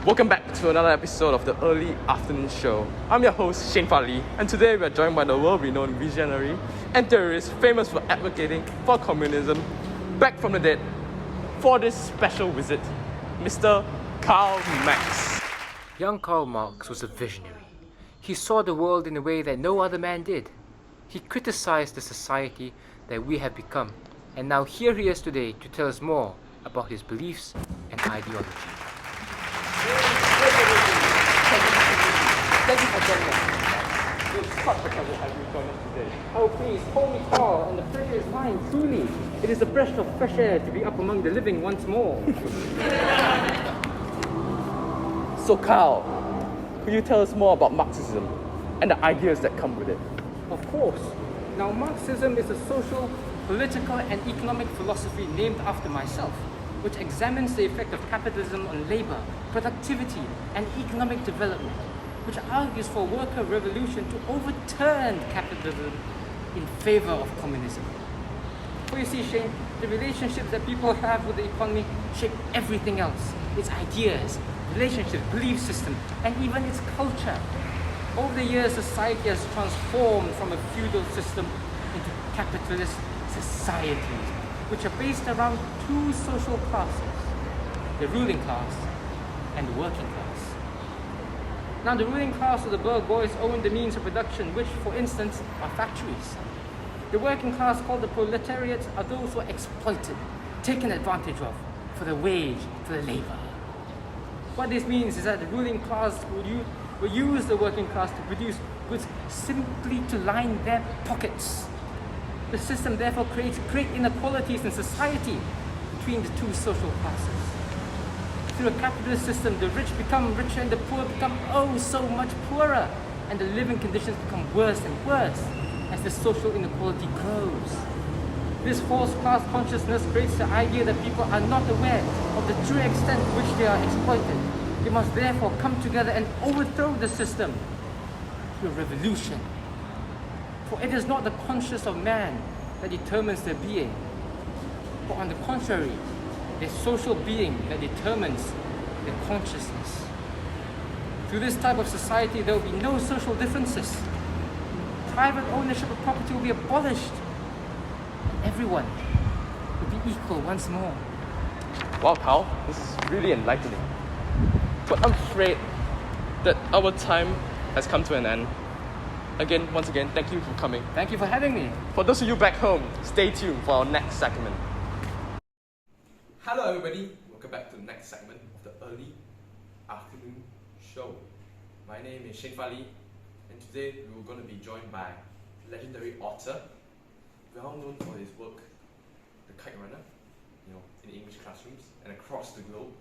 Welcome back to another episode of the Early Afternoon Show. I'm your host, Chef.boi, and today we are joined by the world-renowned visionary and theorist famous for advocating for communism, back from the dead, for this special visit, Mr. Karl Marx. Young Karl Marx was a visionary. He saw the world in a way that no other man did. He criticized the society that we have become, and now here he is today to tell us more about his beliefs and ideology. Thank you for joining us. It's such a pleasure to have you join us today. Oh please, call me Karl, and the pleasure is mine, truly. It is a breath of fresh air to be up among the living once more. So Karl, could you tell us more about Marxism and the ideas that come with it? Of course. Now, Marxism is a social, political, and economic philosophy named after myself, which examines the effect of capitalism on labor, productivity, and economic development, which argues for a worker revolution to overturn capitalism in favor of communism. For you see, Shane, the relationships that people have with the economy shape everything else. Its ideas, relationships, belief system, and even its culture. Over the years, society has transformed from a feudal system into capitalist societies, which are based around two social classes, the ruling class and the working class. Now, the ruling class of the bourgeois own the means of production, which, for instance, are factories. The working class, called the proletariat, are those who are exploited, taken advantage of, for the wage, for the labor. What this means is that the ruling class will use the working class to produce goods simply to line their pockets. The system therefore creates great inequalities in society between the two social classes. Through a capitalist system, the rich become richer and the poor become oh so much poorer, and the living conditions become worse and worse as the social inequality grows. This false class consciousness creates the idea that people are not aware of the true extent to which they are exploited. They must therefore come together and overthrow the system through a revolution. For it is not the conscience of man that determines their being, but on the contrary, their social being that determines their consciousness. Through this type of society, there will be no social differences. Private ownership of property will be abolished. Everyone will be equal once more. Wow, Karl, this is really enlightening. But I'm afraid that our time has come to an end. Once again, thank you for coming. Thank you for having me. For those of you back home, stay tuned for our next segment. Hello everybody, welcome back to the next segment of the Early Afternoon Show. My name is Chef.boi, and today we're going to be joined by legendary author, well known for his work, The Kite Runner, in English classrooms and across the globe,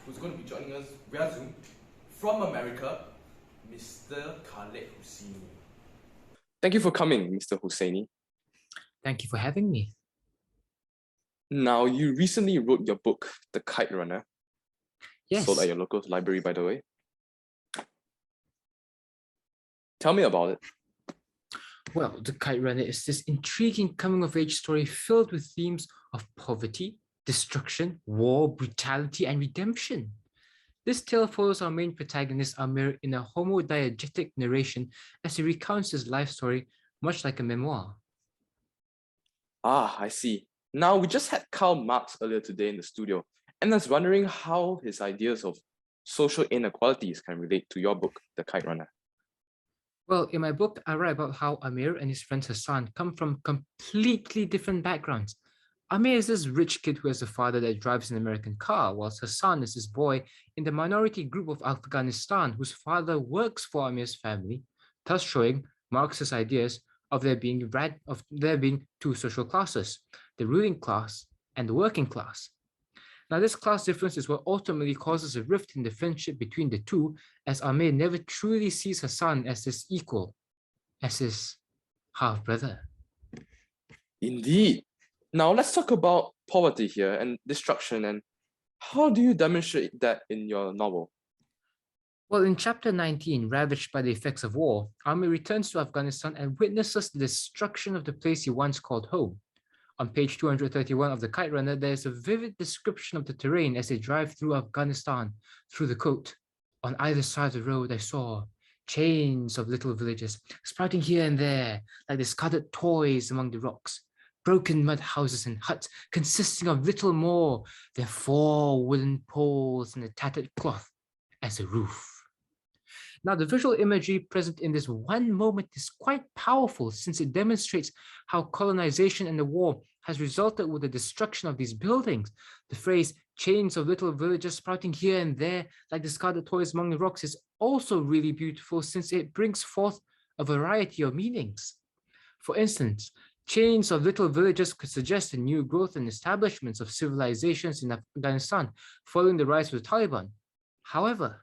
who's going to be joining us via Zoom from America, Mr. Khaled Hosseini. Thank you for coming, Mr. Hosseini. Thank you for having me. Now, you recently wrote your book, The Kite Runner. Yes. Sold at your local library, by the way. Tell me about it. Well, The Kite Runner is this intriguing coming-of-age story filled with themes of poverty, destruction, war, brutality, and redemption. This tale follows our main protagonist Amir in a homodiegetic narration as he recounts his life story, much like a memoir. Ah, I see. Now, we just had Karl Marx earlier today in the studio, and I was wondering how his ideas of social inequalities can relate to your book, The Kite Runner. Well, in my book, I write about how Amir and his friend Hassan come from completely different backgrounds. Amir is this rich kid who has a father that drives an American car, whilst Hassan is this boy in the minority group of Afghanistan whose father works for Amir's family, thus showing Marx's ideas of there being two social classes, the ruling class and the working class. Now, this class difference is what ultimately causes a rift in the friendship between the two, as Amir never truly sees Hassan as his equal, as his half-brother. Indeed. Now, let's talk about poverty here and destruction, and how do you demonstrate that in your novel? Well, in chapter 19, ravaged by the effects of war, Amir returns to Afghanistan and witnesses the destruction of the place he once called home. On page 231 of the Kite Runner, there's a vivid description of the terrain as they drive through Afghanistan, through the quote. On either side of the road, I saw chains of little villages sprouting here and there, like discarded toys among the rocks. Broken mud houses and huts consisting of little more than 4 wooden poles and a tattered cloth as a roof. Now, the visual imagery present in this one moment is quite powerful since it demonstrates how colonization and the war has resulted with the destruction of these buildings. The phrase chains of little villages sprouting here and there like discarded toys among the rocks is also really beautiful since it brings forth a variety of meanings. For instance, chains of little villages could suggest a new growth and establishments of civilizations in Afghanistan following the rise of the Taliban. However,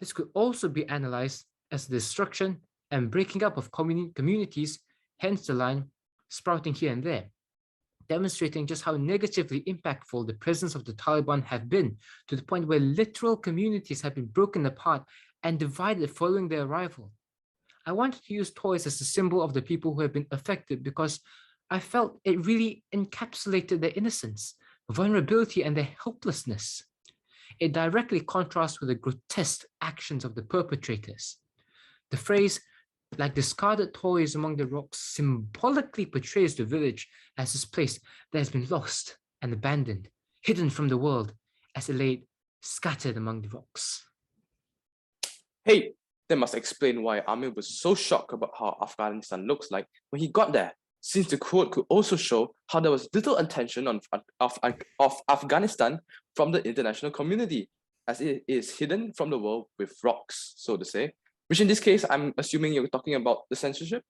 this could also be analyzed as the destruction and breaking up of communities, hence the line sprouting here and there, demonstrating just how negatively impactful the presence of the Taliban have been to the point where literal communities have been broken apart and divided following their arrival. I wanted to use toys as a symbol of the people who have been affected because I felt it really encapsulated their innocence, vulnerability, and their helplessness. It directly contrasts with the grotesque actions of the perpetrators. The phrase, like discarded toys among the rocks, symbolically portrays the village as this place that has been lost and abandoned, hidden from the world, as it lay scattered among the rocks. Hey, that must explain why Amir was so shocked about how Afghanistan looks like when he got there, since the quote could also show how there was little attention of Afghanistan from the international community, as it is hidden from the world with rocks, so to say. Which in this case, I'm assuming you're talking about the censorship?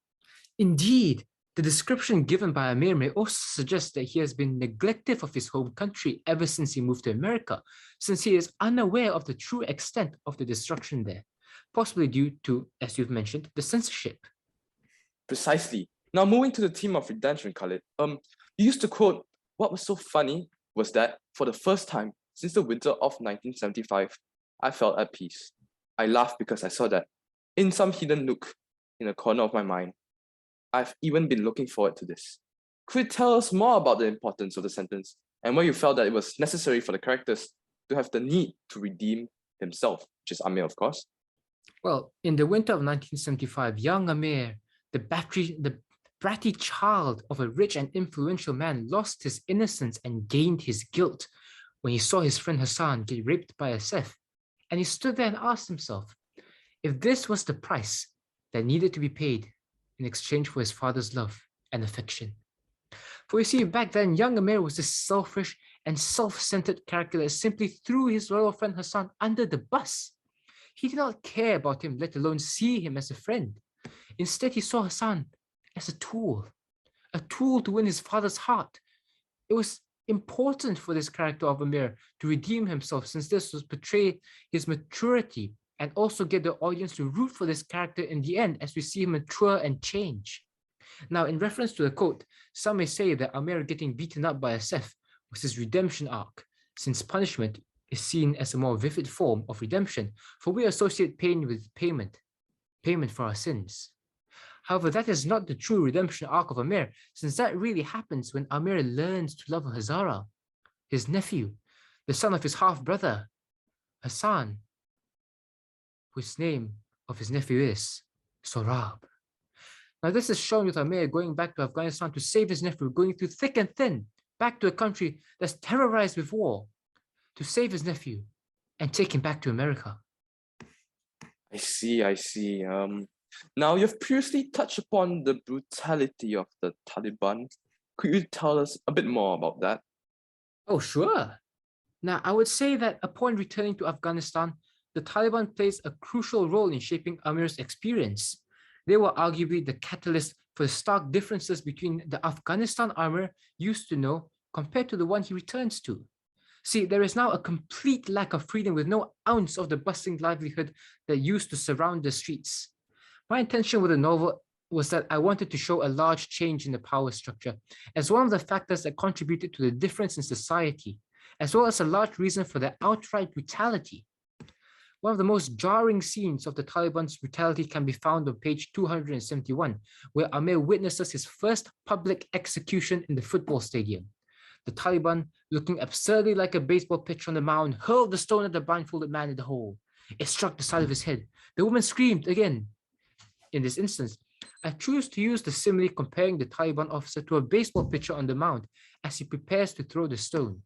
Indeed, the description given by Amir may also suggest that he has been neglective of his home country ever since he moved to America, since he is unaware of the true extent of the destruction there, possibly due to, as you've mentioned, the censorship. Precisely. Now moving to the theme of redemption, Khalid, you used to quote, "What was so funny was that for the first time since the winter of 1975, I felt at peace. I laughed because I saw that in some hidden nook in a corner of my mind, I've even been looking forward to this." Could you tell us more about the importance of the sentence and why you felt that it was necessary for the characters to have the need to redeem himself, which is Amir, of course? Well, in the winter of 1975, young Amir, the bratty child of a rich and influential man, lost his innocence and gained his guilt when he saw his friend Hassan get raped by a Seth. And he stood there and asked himself if this was the price that needed to be paid in exchange for his father's love and affection. For you see, back then, young Amir was this selfish and self-centered character that simply threw his loyal friend Hassan under the bus. He did not care about him, let alone see him as a friend. Instead, he saw Hassan as a tool to win his father's heart. It was important for this character of Amir to redeem himself, since this was portray his maturity and also get the audience to root for this character in the end as we see him mature and change. Now, in reference to the quote, some may say that Amir getting beaten up by a Seth was his redemption arc, since punishment is seen as a more vivid form of redemption, for we associate pain with payment for our sins. However, that is not the true redemption arc of Amir, since that really happens when Amir learns to love Hazara, his nephew, the son of his half-brother, Hassan, whose name of his nephew is Sorab. Now, this is shown with Amir going back to Afghanistan to save his nephew, going through thick and thin, back to a country that's terrorized with war, to save his nephew and take him back to America. I see. Now, you've previously touched upon the brutality of the Taliban. Could you tell us a bit more about that? Oh, sure. Now, I would say that upon returning to Afghanistan, the Taliban plays a crucial role in shaping Amir's experience. They were arguably the catalyst for the stark differences between the Afghanistan Amir used to know compared to the one he returns to. See, there is now a complete lack of freedom with no ounce of the bustling livelihood that used to surround the streets. My intention with the novel was that I wanted to show a large change in the power structure as one of the factors that contributed to the difference in society, as well as a large reason for the outright brutality. One of the most jarring scenes of the Taliban's brutality can be found on page 271, where Amir witnesses his first public execution in the football stadium. The Taliban, looking absurdly like a baseball pitcher on the mound, hurled the stone at the blindfolded man in the hole. It struck the side of his head. The woman screamed again. In this instance, I choose to use the simile comparing the Taliban officer to a baseball pitcher on the mound as he prepares to throw the stone.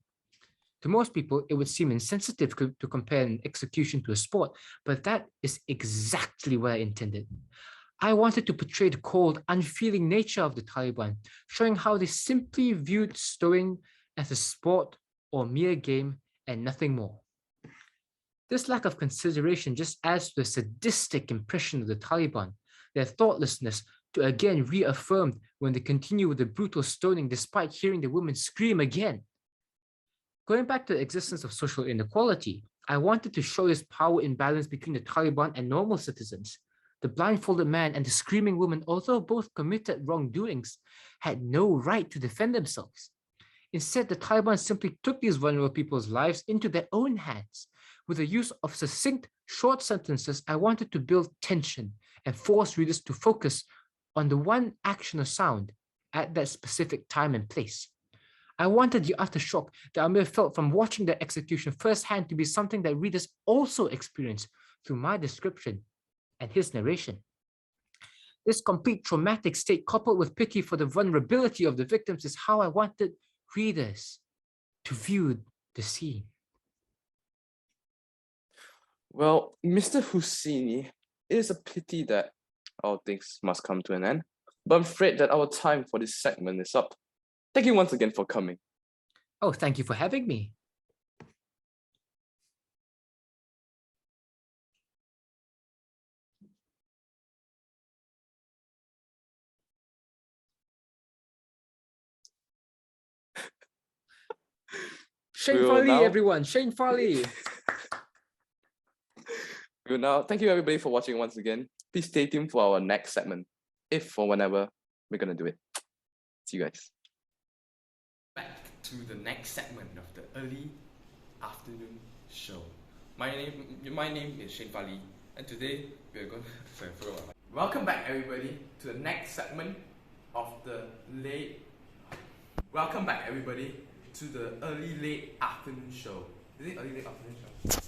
To most people, it would seem insensitive to compare an execution to a sport, but that is exactly what I intended. I wanted to portray the cold, unfeeling nature of the Taliban, showing how they simply viewed stowing as a sport or mere game and nothing more. This lack of consideration just adds to the sadistic impression of the Taliban, their thoughtlessness to again reaffirmed when they continue with the brutal stoning despite hearing the women scream again. Going back to the existence of social inequality, I wanted to show this power imbalance between the Taliban and normal citizens. The blindfolded man and the screaming woman, although both committed wrongdoings, had no right to defend themselves. Instead, the Taliban simply took these vulnerable people's lives into their own hands. With the use of succinct, short sentences, I wanted to build tension and force readers to focus on the one action or sound at that specific time and place. I wanted the aftershock that Amir felt from watching the execution firsthand to be something that readers also experience through my description and his narration. This complete traumatic state, coupled with pity for the vulnerability of the victims, is how I wanted readers to view the scene. Well, Mr. Husseini, it is a pity that all things must come to an end, but I'm afraid that our time for this segment is up. Thank you once again for coming. Oh, thank you for having me. Shane Farley, everyone. Shane Farley. We will now thank you everybody for watching once again. Please stay tuned for our next segment, if or whenever we're gonna do it. See you guys. Back to the next segment of the early afternoon show. My name is Shane Farley, and today we are going to welcome back everybody to the next segment of the Welcome back everybody to the early late afternoon show. Is it early late afternoon show?